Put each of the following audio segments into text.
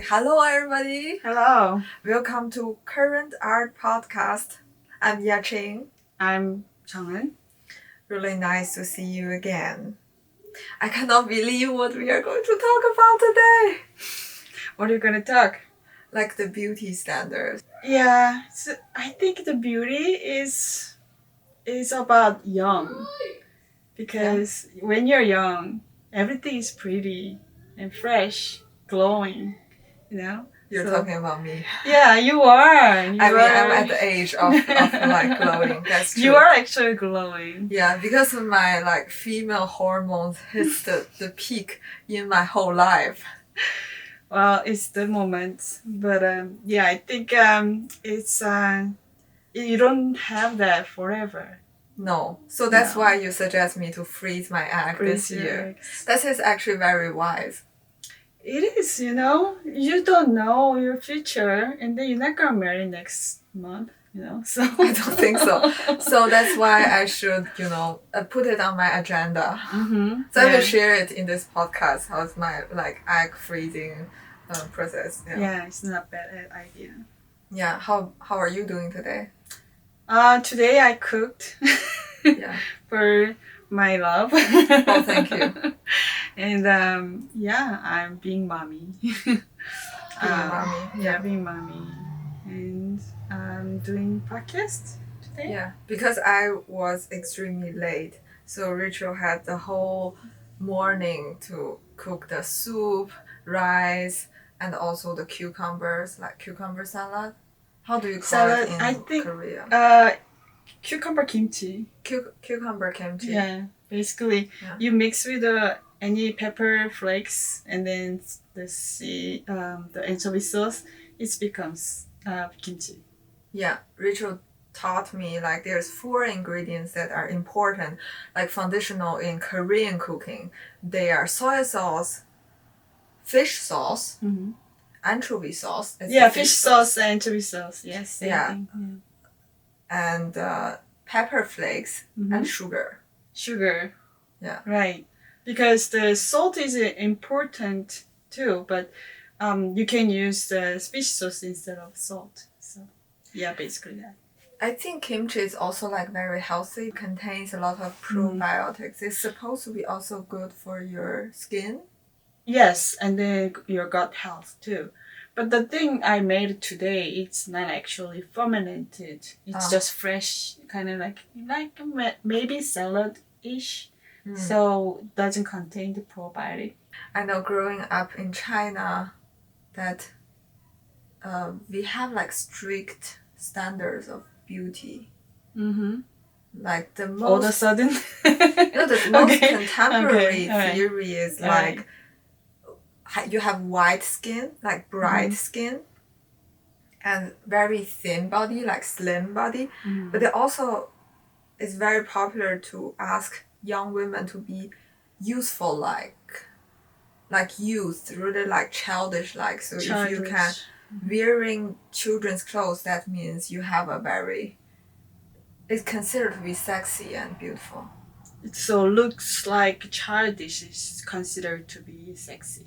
Hello, everybody. Hello, Welcome to Current Art Podcast. I'm Yaching. I'm Chang'en. Really nice to see you again. I cannot believe what we are going to talk about today. What are you gonna talk? Like the beauty standards. Yeah, I think the beauty is about young, because when you're young, everything is pretty and fresh, glowing. You know. You're talking about me. Yeah, you are. I'm at the age of like glowing. That's true. You are actually glowing. Yeah, because of my like female hormones hits the peak in my whole life. Well, it's the moment, but yeah, I think it's you don't have that forever. No. So that's why you suggest me to freeze my egg this year. That is actually very wise. It is, you don't know your future, and then you're not gonna marry next month, so. I don't think so. So that's why I should, put it on my agenda. Mm-hmm. So I will share it in this podcast. How's my like egg freezing process? Yeah, it's not a bad idea. Yeah. How are you doing today? Today I cooked. Yeah. For my love. Oh, thank you. And I'm being mommy. Being mommy. Yeah, being mommy. And doing podcast today. Yeah, because I was extremely late. So Rachel had the whole morning to cook the soup, rice, and also the cucumbers, like cucumber salad. How do you call it in Korea? Cucumber kimchi. Cucumber kimchi. Yeah, basically you mix with any pepper flakes, and then the anchovy sauce. It becomes kimchi. Yeah, Rachel taught me like there's 4 ingredients that are important, like foundational in Korean cooking. They are soy sauce, fish sauce, anchovy sauce. Fish sauce, anchovy sauce. Yes. And pepper flakes and sugar. Sugar. Yeah. Right. Because the salt is important too, but you can use the fish sauce instead of salt. So yeah, basically that. I think kimchi is also like very healthy. It contains a lot of probiotics. It's supposed to be also good for your skin. Yes, and then your gut health too. But the thing I made today, it's not actually fermented. It's just fresh, kind of like maybe salad-ish. So it doesn't contain the probiotic. I know growing up in China that we have like strict standards of beauty. Mm-hmm. Like the most... All of a sudden? The most contemporary theory is like you have white skin, like bright skin, and very thin body, like slim body. But it also is very popular to ask young women to be youthful, like youth, really like childish like. So if you can wearing children's clothes, that means you have a very... It's considered to be sexy and beautiful. So looks like childish is considered to be sexy.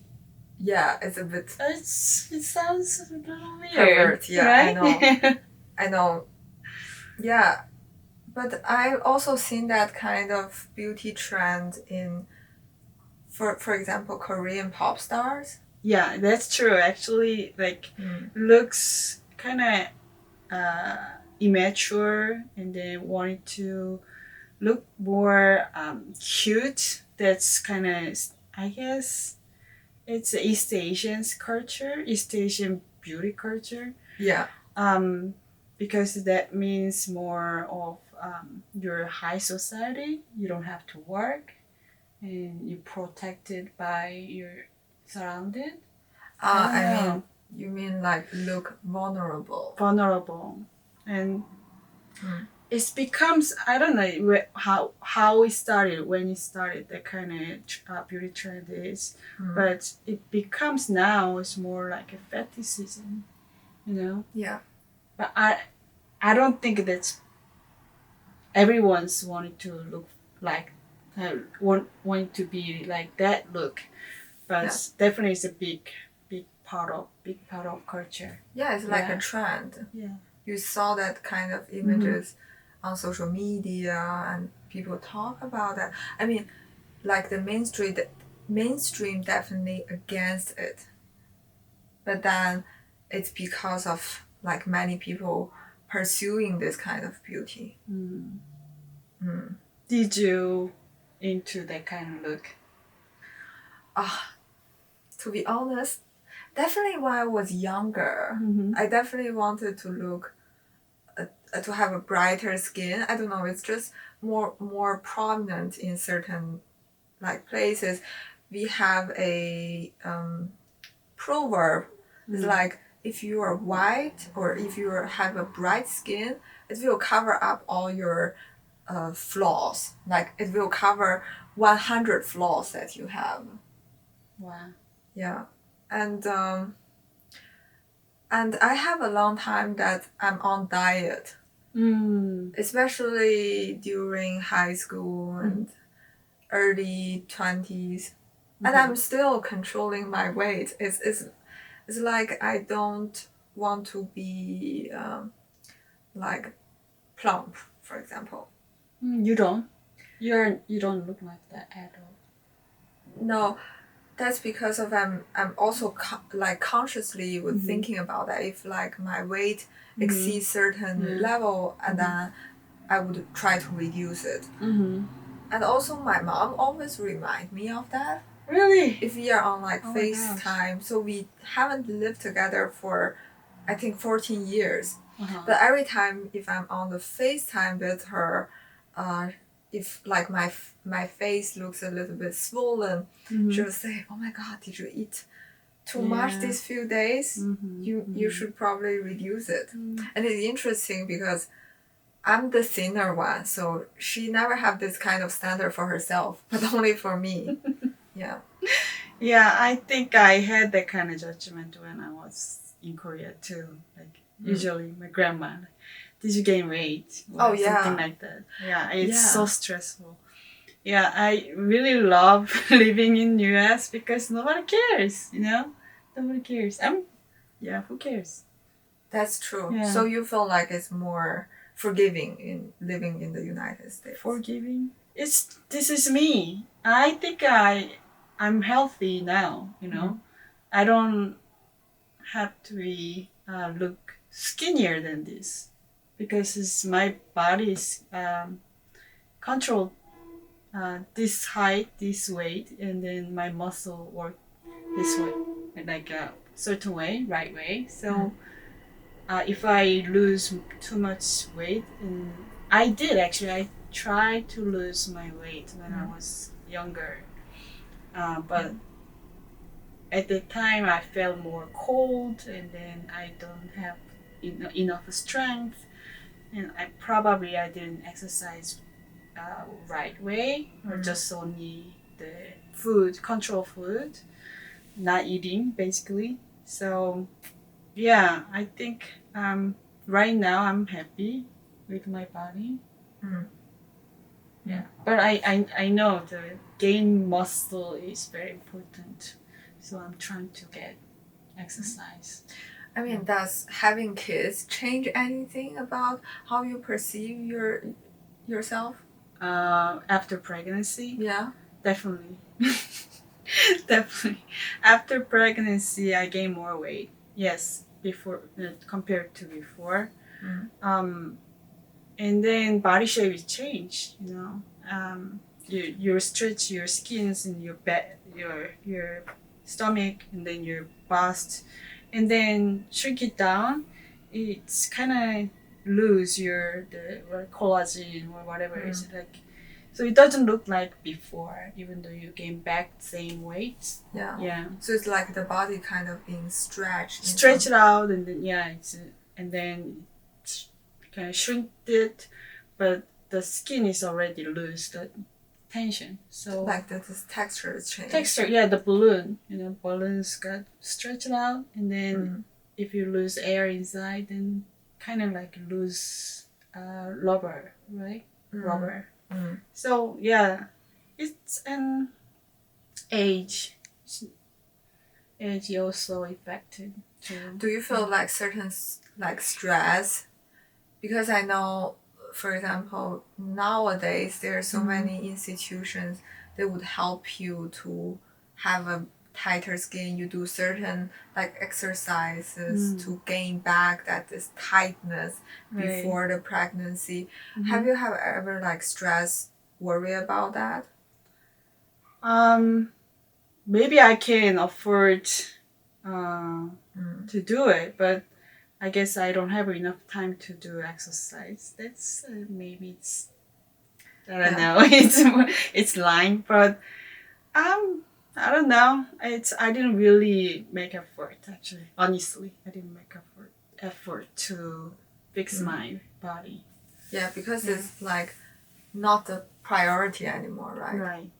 Yeah, it's a bit... It sounds a little weird. Pervert, yeah, right? I know. Yeah, but I've also seen that kind of beauty trend in, for example, Korean pop stars. Yeah, that's true. Actually, like looks kind of immature, and they wanted to look more cute. That's kind of, I guess, it's East Asian culture, East Asian beauty culture. Yeah. Because that means more of your high society. You don't have to work, and you're protected by your surrounded. I mean, you mean like look vulnerable. Vulnerable, and it becomes, I don't know how it started, when it started, that kind of beauty trend is, but it becomes now it's more like a fetishism, Yeah. But I don't think that's everyone's wanting to look like want to be like that look, but definitely it's a big big part of culture. Yeah, it's like a trend. Yeah. You saw that kind of images on social media and people talk about that. I mean, like the mainstream definitely against it. But then it's because of like many people pursuing this kind of beauty. Did you into that kind of look? To be honest, definitely when I was younger, I definitely wanted to look to have a brighter skin. I don't know, it's just more prominent in certain like places. We have a proverb. It's like if you are white or if you have a bright skin, it will cover up all your flaws. Like it will cover 100 flaws that you have. Wow. Yeah, and I have a long time that I'm on diet, especially during high school and early 20s, and I'm still controlling my weight. It's like I don't want to be like plump, for example. You don't. You don't look like that at all. No, that's because of I'm also like consciously thinking about that. If like my weight exceeds certain level, and then I would try to reduce it. And also my mom always remind me of that. Really? If we are on like FaceTime, so we haven't lived together for I think 14 years. But every time if I'm on the FaceTime with her, if like my face looks a little bit swollen, she'll say, "Oh my God, did you eat too much these few days? You should probably reduce it." And it's interesting because I'm the thinner one, so she never have this kind of standard for herself, but only for me. Yeah. Yeah, I think I had that kind of judgment when I was in Korea too. Like usually my grandma, like, did you gain weight? Or something like that. Yeah, it's so stressful. Yeah, I really love living in US because nobody cares, you know? Nobody cares. Who cares? That's true. Yeah. So you feel like it's more forgiving in living in the United States. Forgiving? This is me. I think I'm healthy now, you know? I don't have to be look skinnier than this because my body is controlled this height, this weight, and then my muscle work this way, like a certain way, right way. So if I lose too much weight, and I did actually, I tried to lose my weight when I was younger, but at the time I felt more cold, and then I don't have enough strength, and I didn't exercise right way, or just only the control food, not eating basically. So yeah, I think right now I'm happy with my body. Yeah, but I know the gain muscle is very important, so I'm trying to get exercise. I mean, does having kids change anything about how you perceive yourself? After pregnancy? Yeah. Definitely. Definitely. After pregnancy, I gained more weight. Yes, before compared to before. And then body shape is changed. You know, you stretch your skins in your your stomach, and then your bust, and then shrink it down. It's kind of lose the collagen or whatever it's like. So it doesn't look like before, even though you gain back the same weight. Yeah. Yeah. So it's like the body kind of being stretched. Stretch it out, and then and then kind of shrink it, but the skin is already loose. The tension. So like this texture is changed. Texture, yeah, the balloon. You know, balloons got stretched out, and then if you lose air inside, then kind of like lose rubber, right? Rubber. So yeah, it's an age. it's also affected too. Do you feel like certain like stress? Because I know, for example, nowadays there are so many institutions that would help you to have a tighter skin. You do certain like exercises to gain back that this tightness before the pregnancy. Have you have ever like stress worry about that? Maybe I can afford to do it, but I guess I don't have enough time to do exercise. That's maybe it's I don't know. It's lying, but um I don't know. I didn't really make effort actually. Honestly, I didn't make effort to fix my body. Yeah, because it's like not the priority anymore, right? Right.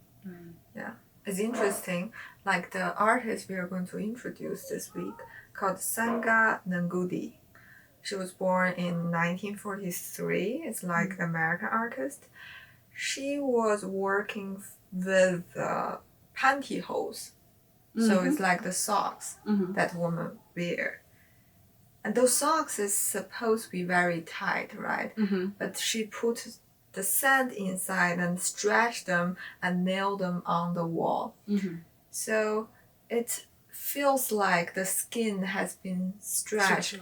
Yeah. It's interesting. Like the artist we are going to introduce this week called Sangha Nangudi. She was born in 1943. It's like American artist. She was working with pantyhose. So it's like the socks that women wear. And those socks is supposed to be very tight, right? But she put the sand inside and stretched them and nailed them on the wall. So it feels like the skin has been stretched.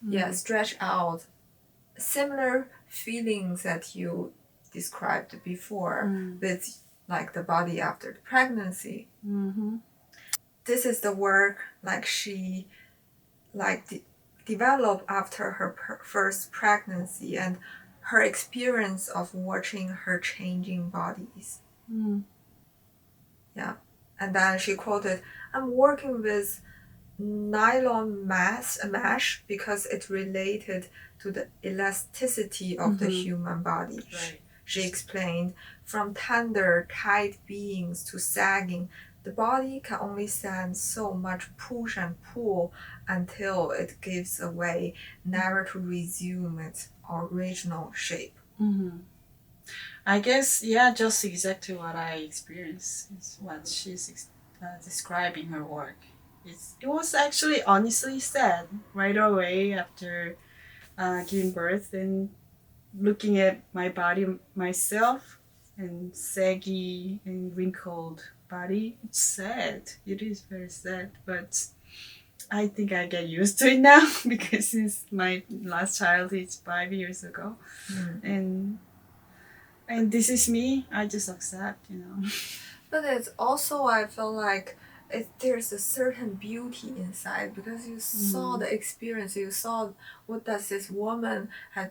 Yeah, stretched out. Similar feelings that you described before with like the body after the pregnancy. This is the work like she like developed after her first pregnancy and her experience of watching her changing bodies. Yeah. And then she quoted, I'm working with nylon mesh because it related to the elasticity of the human body. Right. She explained, from tender, tight beings to sagging, the body can only stand so much push and pull until it gives away, never to resume its original shape. I guess, yeah, just exactly what I experienced is what she's describing her work. It was actually honestly sad right away after giving birth and looking at my body myself and saggy and wrinkled body. It's sad. It is very sad, but I think I get used to it now because since my last child is 5 years ago, and this is me. I just accept. But it's also, I feel like there's a certain beauty inside because you saw the experience, you saw what does this woman had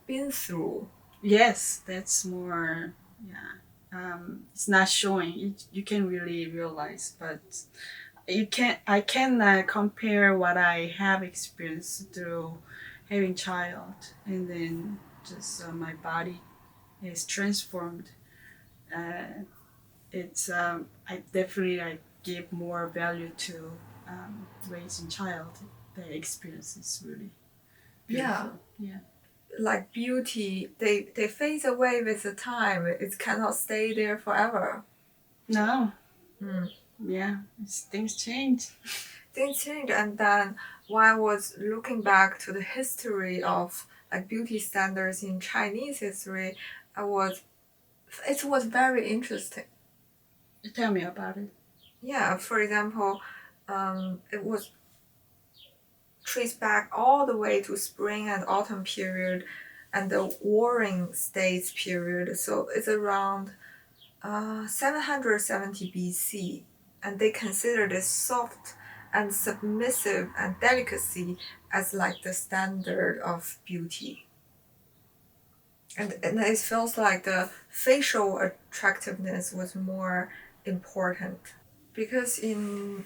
been through. Yes, that's more. Yeah, it's not showing. You can really realize, but you can. I can compare what I have experienced through having child, and then just my body is transformed. Uh, it's I definitely give more value to raising child. The experience is really beautiful. Yeah. Like beauty, they fade away with the time. It cannot stay there forever. No. Yeah, things change. Things change, and then when I was looking back to the history of like beauty standards in Chinese history, it was very interesting. Tell me about it. Yeah, for example, it was traced back all the way to spring and autumn period and the warring states period. So it's around 770 BC. And they consider this soft and submissive and delicacy as like the standard of beauty. And it feels like the facial attractiveness was more important. Because in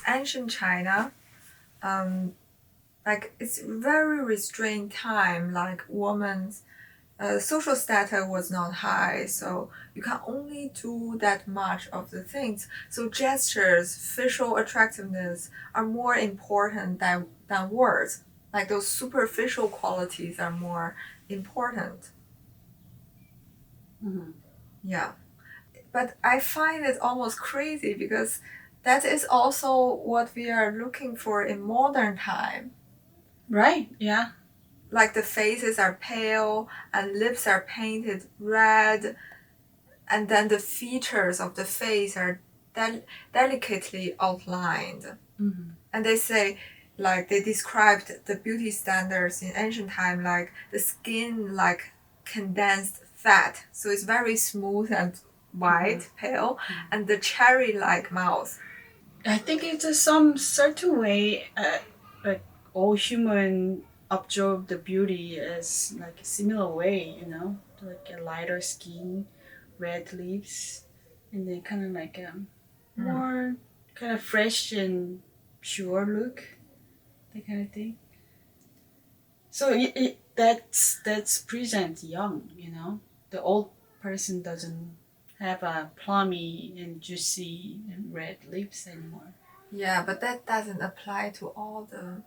ancient China, like it's very restrained time, like women's social status was not high, so you can only do that much of the things. So gestures, facial attractiveness are more important than words. Like those superficial qualities are more important. Yeah. But I find it almost crazy because that is also what we are looking for in modern time. Right, yeah. Like the faces are pale and lips are painted red, and then the features of the face are delicately outlined. Mm-hmm. And they say, like they described the beauty standards in ancient time, like the skin like condensed fat, so it's very smooth and white, pale, and the cherry-like mouth. I think it's some certain way, like all human observe the beauty as like a similar way, like a lighter skin, red lips, and then kind of like a more kind of fresh and pure look, that kind of thing. So that's present young, The old person doesn't have a plummy and juicy and red lips anymore. Yeah, but that doesn't apply to all the,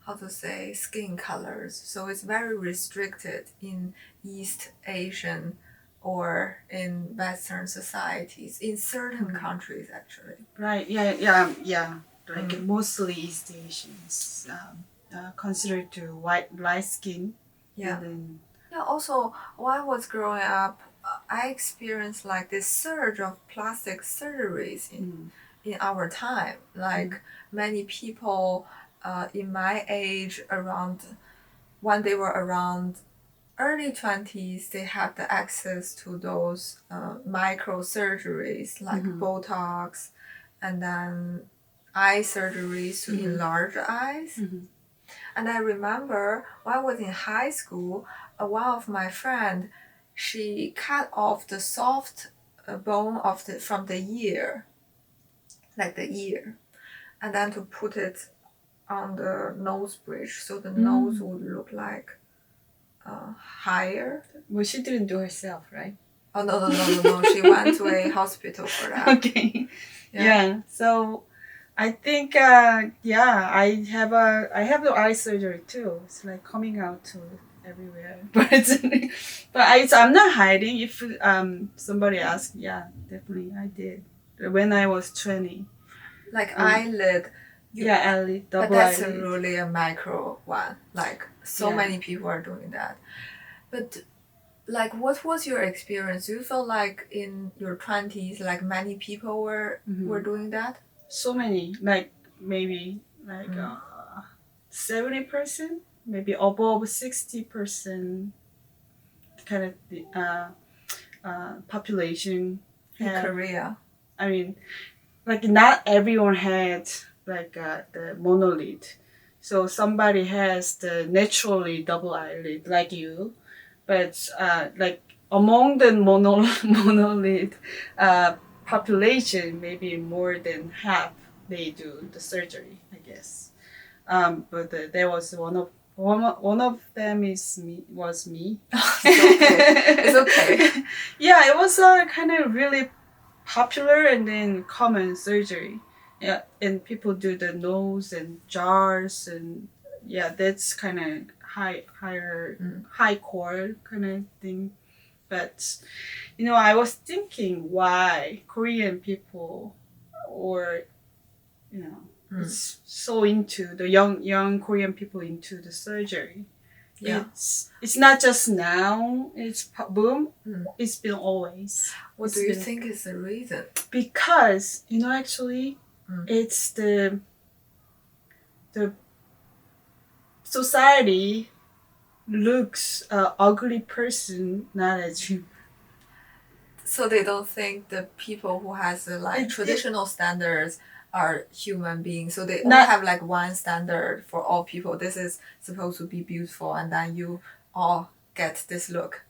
how to say, skin colors. So it's very restricted in East Asian or in Western societies, in certain countries actually. Right. Yeah. Like mostly East Asians considered to white light skin. Yeah. And then, Yeah. Also, while I was growing up, I experienced like this surge of plastic surgeries in our time. Like many people in my age, around when they were around early 20s, they had the access to those micro surgeries like Botox and then eye surgeries to enlarge eyes. And I remember when I was in high school, one of my friend, she cut off the soft bone of from the ear, like the ear, and then to put it on the nose bridge, so the nose would look like higher. Well, she didn't do herself, right? Oh no! She went to a hospital for that. Okay. Yeah. So I think I have the eye surgery too. It's like coming out to everywhere. I'm not hiding. If somebody asks, yeah, definitely I did when I was 20. Like eyelid. Eyelid, double but that's eyelid. Really a micro one. Like many people are doing that. But like, what was your experience? Do you feel like in your 20s, like many people were doing that? So many, like maybe like 70%, maybe above 60%, kind of the population in Korea. I mean, like not everyone had like the monolid. So somebody has the naturally double eyelid like you, but like among the monolid population, maybe more than half they do the surgery, I guess. But there was one of them was me. It's okay. Yeah, it was kind of really popular and then common surgery. Yeah, and people do the nose and jars and yeah, that's kind of high core kind of thing. But I was thinking why Korean people or it's so into the young Korean people into the surgery. Yeah. It's not just now. It's boom. It's been always. What do you think is the reason? Because actually, it's the society looks ugly person not as you. So they don't think the people who has traditional standards are human beings. So they only have like one standard for all people. This is supposed to be beautiful, and then you all get this look.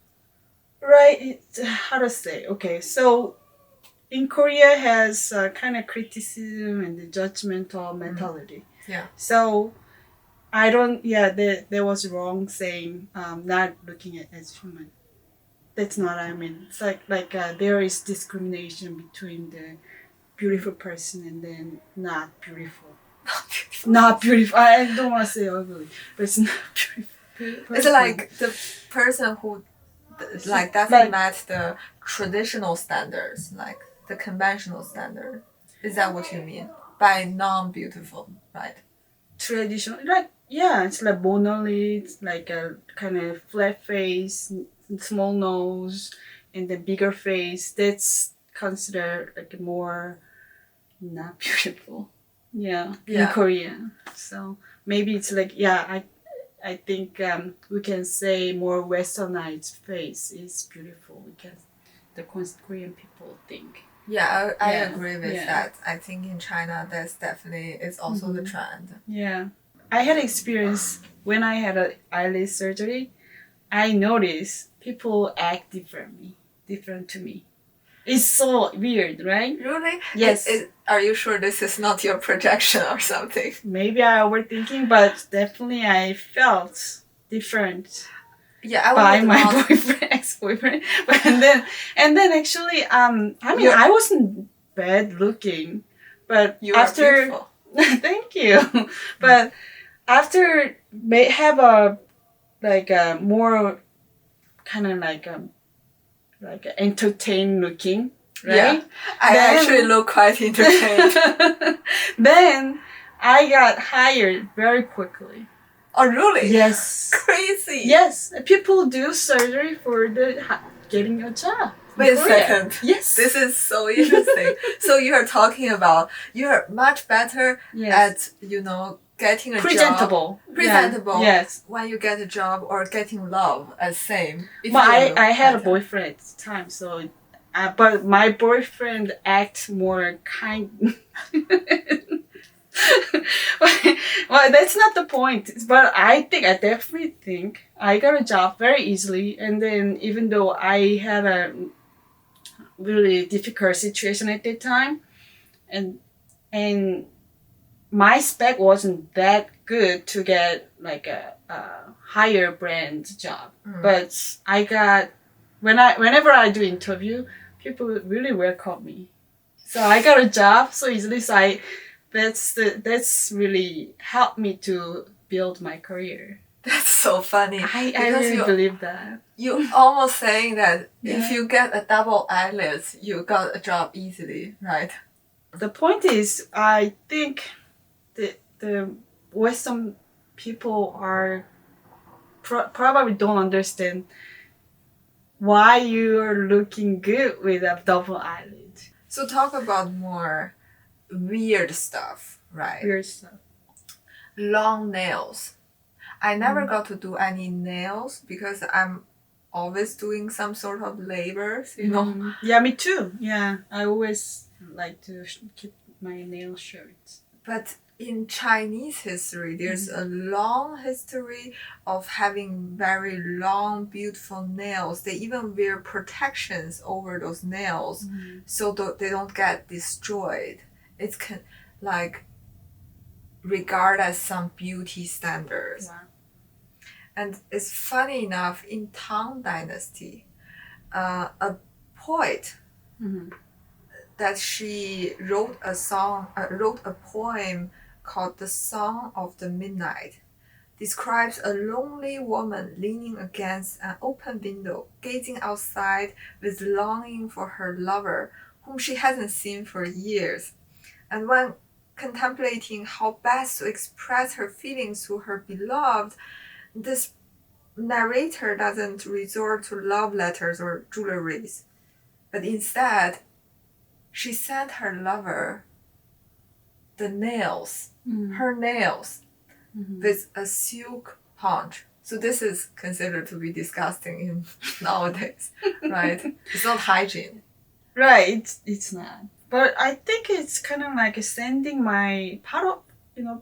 Right. How to say? Okay, so in Korea has kind of criticism and the judgmental mentality. Yeah. So I don't. Yeah, there was wrong saying not looking at as human. That's not what I mean. It's like there is discrimination between the beautiful person and then not beautiful. Not beautiful. I don't want to say ugly, but it's not beautiful. It's like the person who doesn't match the traditional standards, like the conventional standard. Is that what you mean by non-beautiful, right? Traditional, like, yeah, it's like monolith, like a kind of flat face, small nose, and the bigger face. That's considered like more not beautiful. Yeah, in Korea. So maybe it's like, yeah, I think we can say more westernized face is beautiful because the Korean people think. Yeah, I agree with that. I think in China, that's definitely is also the trend. Yeah. I had experience when I had an eyelid surgery. I noticed people act different to me. It's so weird, right? Really? Yes. Are you sure this is not your projection or something? Maybe I overthinking, but definitely I felt different. Yeah, by my boyfriend, ex-boyfriend. But and then actually, I mean, I wasn't bad looking, but you after beautiful. thank you, but after may have a like a more kind of like a entertained looking, right? Yeah, I actually look quite entertained. Then I got hired very quickly. Oh, really? Yes. Crazy. Yes. People do surgery for getting a job. Wait a second. Yes. This is so interesting. So you are talking about you're much better at, getting a presentable. job. Presentable. Yeah. Yes. When you get a job or getting love as same. Well, I had a boyfriend at the time, so but my boyfriend acts more kind. Well, that's not the point. But I definitely think I got a job very easily. And then even though I had a really difficult situation at that time, and my spec wasn't that good to get like a higher brand job. But I got whenever I do interview, people really welcome me. So I got a job so easily. So that's really helped me to build my career. That's so funny. I really believe that. You almost saying that if you get a double eyelids, you got a job easily, right? The point is, I think the Western people are probably don't understand why you're looking good with a double eyelid. So talk about more weird stuff, right? Weird stuff. Long nails. I never got to do any nails because I'm always doing some sort of labors, Yeah, me too. Yeah, I always like to keep my nails short. But in Chinese history, there's a long history of having very long, beautiful nails. They even wear protections over those nails so that they don't get destroyed. It's regarded as some beauty standards. Wow. And it's funny enough, in Tang Dynasty, a poet that she wrote a poem called "The Song of the Midnight," describes a lonely woman leaning against an open window, gazing outside with longing for her lover, whom she hasn't seen for years. And when contemplating how best to express her feelings to her beloved, this narrator doesn't resort to love letters or jewelries, but instead, she sent her lover the nails, her nails, with a silk punch. So this is considered to be disgusting in nowadays, right? It's not hygiene. Right, it's not. But I think it's kind of like sending my part of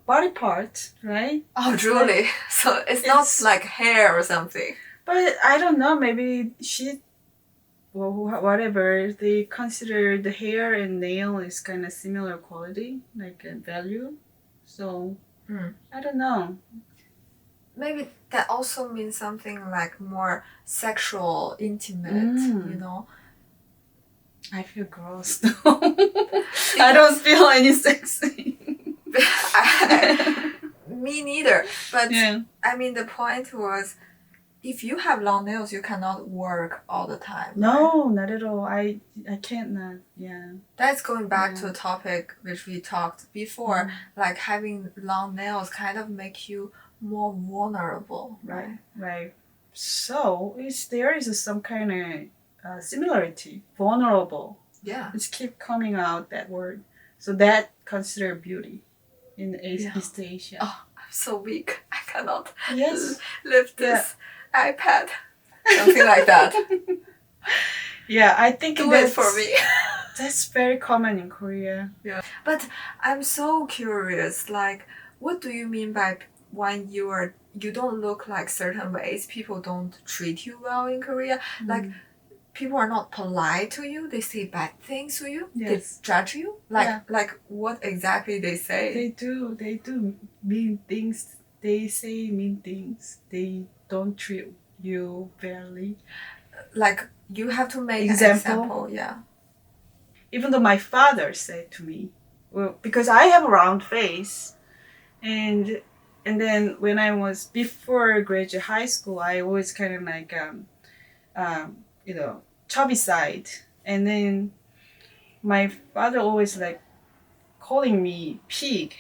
body part, right? Oh, truly. So it's not like hair or something. But I don't know, maybe whatever, they consider the hair and nail is kind of similar quality, like a value. So, I don't know. Maybe that also means something like more sexual, intimate, I feel gross though. I don't feel any sexy. Me neither. But I mean, the point was if you have long nails, you cannot work all the time. No, right? Not at all. I can't not. Yeah. That's going back to a topic which we talked before. Like having long nails kind of make you more vulnerable, right? Right. So there is some kind of similarity, vulnerable. Yeah. It's keep coming out, that word. So that consider beauty in East Asia. Oh, I'm so weak. I cannot lift this iPad. Something like that. Yeah, I think do it for me. That's very common in Korea. Yeah. But I'm so curious, like, what do you mean by when you don't look like certain ways, people don't treat you well in Korea? Like, people are not polite to you, they say bad things to you, they judge you? Like what exactly they say? They do mean things, they say mean things, they don't treat you fairly. Like, you have to make an example, yeah. Even though my father said to me, well, because I have a round face, and then when I was before graduate high school, I was kind of like chubby side, and then my father always like calling me pig,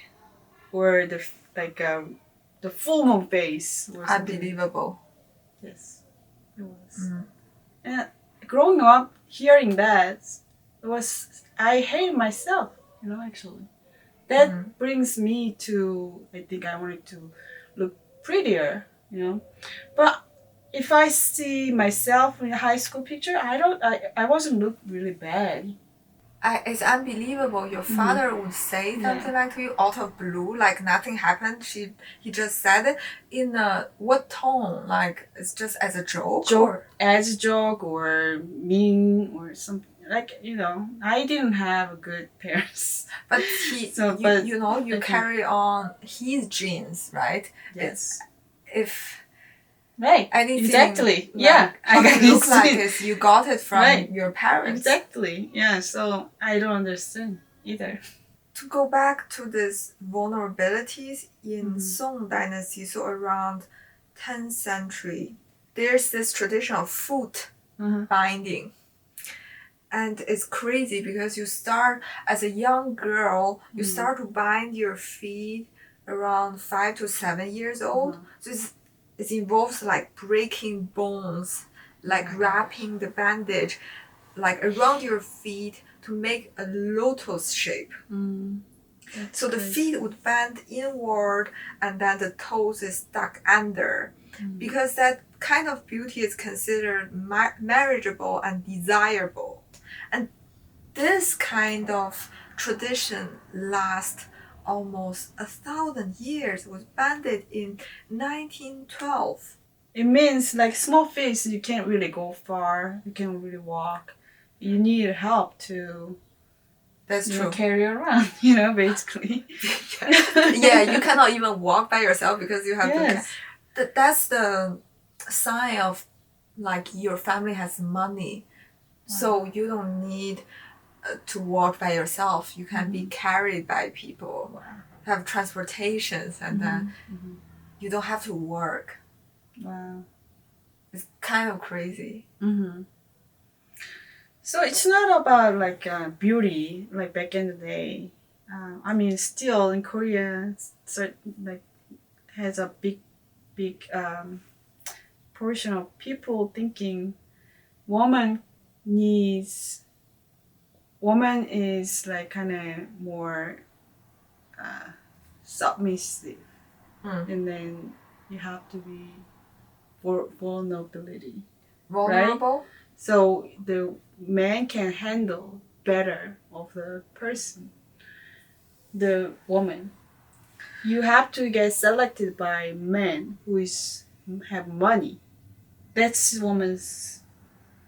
or the full moon face. Unbelievable. Yes, it was. And growing up, hearing that, I hate myself, actually. That brings me to, I think I wanted to look prettier, But if I see myself in a high school picture, I wasn't look really bad. It's unbelievable. Your father would say something like to you out of blue, like nothing happened. He just said it in what tone? Like it's just as a joke? As a joke or mean or something. Like, I didn't have good parents. But you carry on his genes, right? Yes. Right. Anything, exactly. Like, how you look like is you got it from your parents. Exactly. Yeah. So I don't understand either. To go back to these vulnerabilities in Song Dynasty, so around 10th century, there's this tradition of foot binding. And it's crazy because you start as a young girl, you start to bind your feet around 5 to 7 years old. So it involves like breaking bones, like wrapping the bandage like around your feet to make a lotus shape. So the feet would bend inward and then the toes is stuck under. Because that kind of beauty is considered marriageable and desirable. And this kind of tradition lasts almost 1,000 years. It was banned in 1912. It means like small feet, you can't really go far. You can't really walk. You need help to carry around, basically. Yeah, you cannot even walk by yourself because you have to. That's the sign of like your family has money. So you don't need to walk by yourself. You can be carried by people, have transportations, and then you don't have to work. Wow. It's kind of crazy. So it's not about like beauty, like back in the day. I mean, still in Korea, like has a big portion of people thinking woman is like kind of more submissive, and then you have to be vulnerability. Vulnerable? Right? So the man can handle better of the person, the woman. You have to get selected by men who have money. That's woman's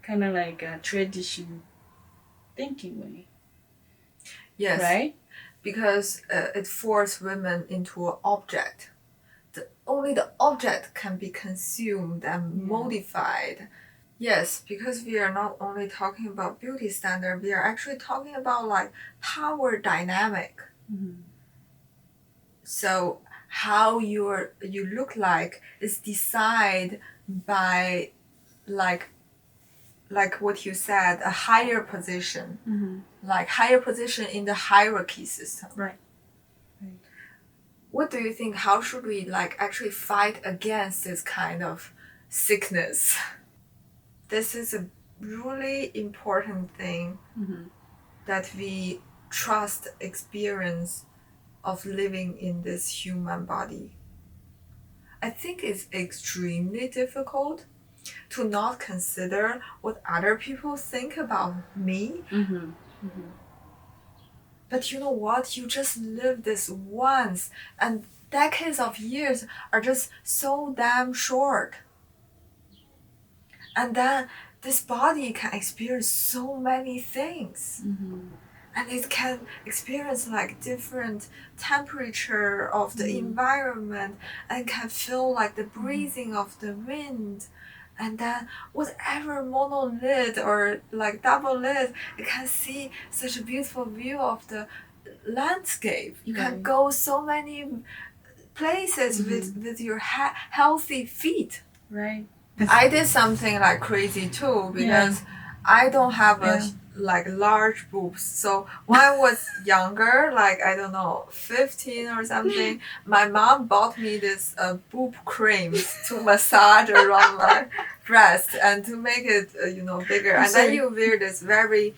kind of like a tradition thinking way. Yes. Right? Because it forces women into an object. Only the object can be consumed and modified. Yes, because we are not only talking about beauty standard, we are actually talking about like power dynamic. So how you look like is decide by like what you said, a higher position, like higher position in the hierarchy system. Right. What do you think? How should we like actually fight against this kind of sickness? This is a really important thing that we trust experience of living in this human body. I think it's extremely difficult to not consider what other people think about me. But you know what? You just live this once, and decades of years are just so damn short. And then this body can experience so many things. And it can experience like different temperature of the environment, and can feel like the breathing of the wind. And then whatever monolid or like double lid, you can see such a beautiful view of the landscape. You can go so many places with your healthy feet. Right. I did something like crazy too, because I don't have a like large boobs. So when I was younger, like I don't know, 15 or something, my mom bought me this boob creams to massage around my breast and to make it bigger. And then you wear this very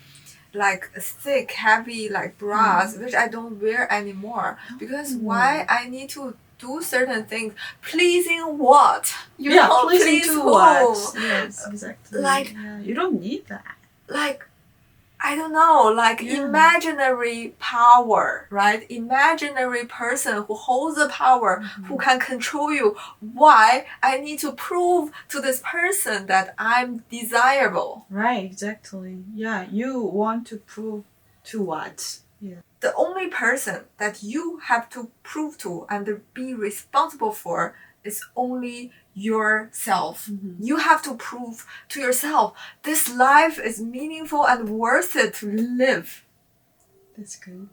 like thick, heavy like bras, which I don't wear anymore, because why I need to do certain things, pleasing what? Pleasing to who? what? Yes, exactly. Like you don't need that. Like I don't know, like imaginary power, right? Imaginary person who holds the power, who can control you. Why I need to prove to this person that I'm desirable? Right, exactly. Yeah, you want to prove to what? Yeah. The only person that you have to prove to and be responsible for is only yourself. You have to prove to yourself this life is meaningful and worth it to live. That's good.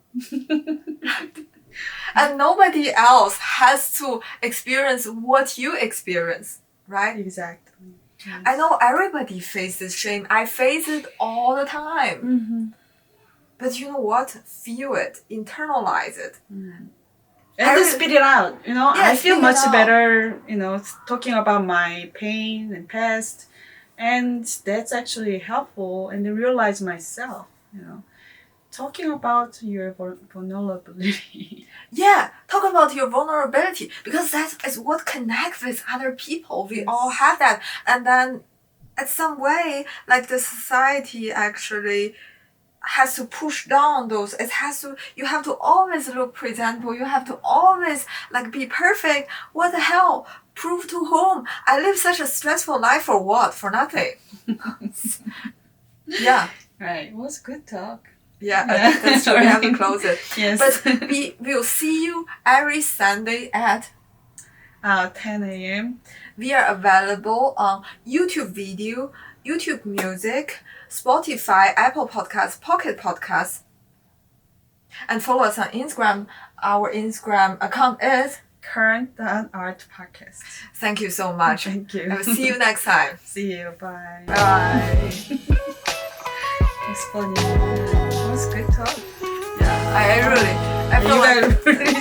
And nobody else has to experience what you experience, right? Exactly. Yes. I know everybody faces shame. I face it all the time. But you know what? Feel it, internalize it. And to spit it out, I feel much out. better, talking about my pain and past, and that's actually helpful. And to realize myself, talking about your vulnerability. Yeah, talk about your vulnerability, because that is what connects with other people. We all have that, and then, at some way, like the society actually has to push down those. You have to always look presentable. You have to always like be perfect. What the hell? Prove to whom? I live such a stressful life for what? For nothing. Yeah. Right. It was good talk. Yeah, that's true. We have to close it. Yes. But we will see you every Sunday at 10 a.m. We are available on YouTube video, YouTube Music, Spotify, Apple Podcasts, Pocket Podcasts. And follow us on Instagram. Our Instagram account is Current.art podcast. Thank you so much. Thank you. I will see you next time. See you. Bye. Bye. It's funny. It was good talk. Yeah, I feel like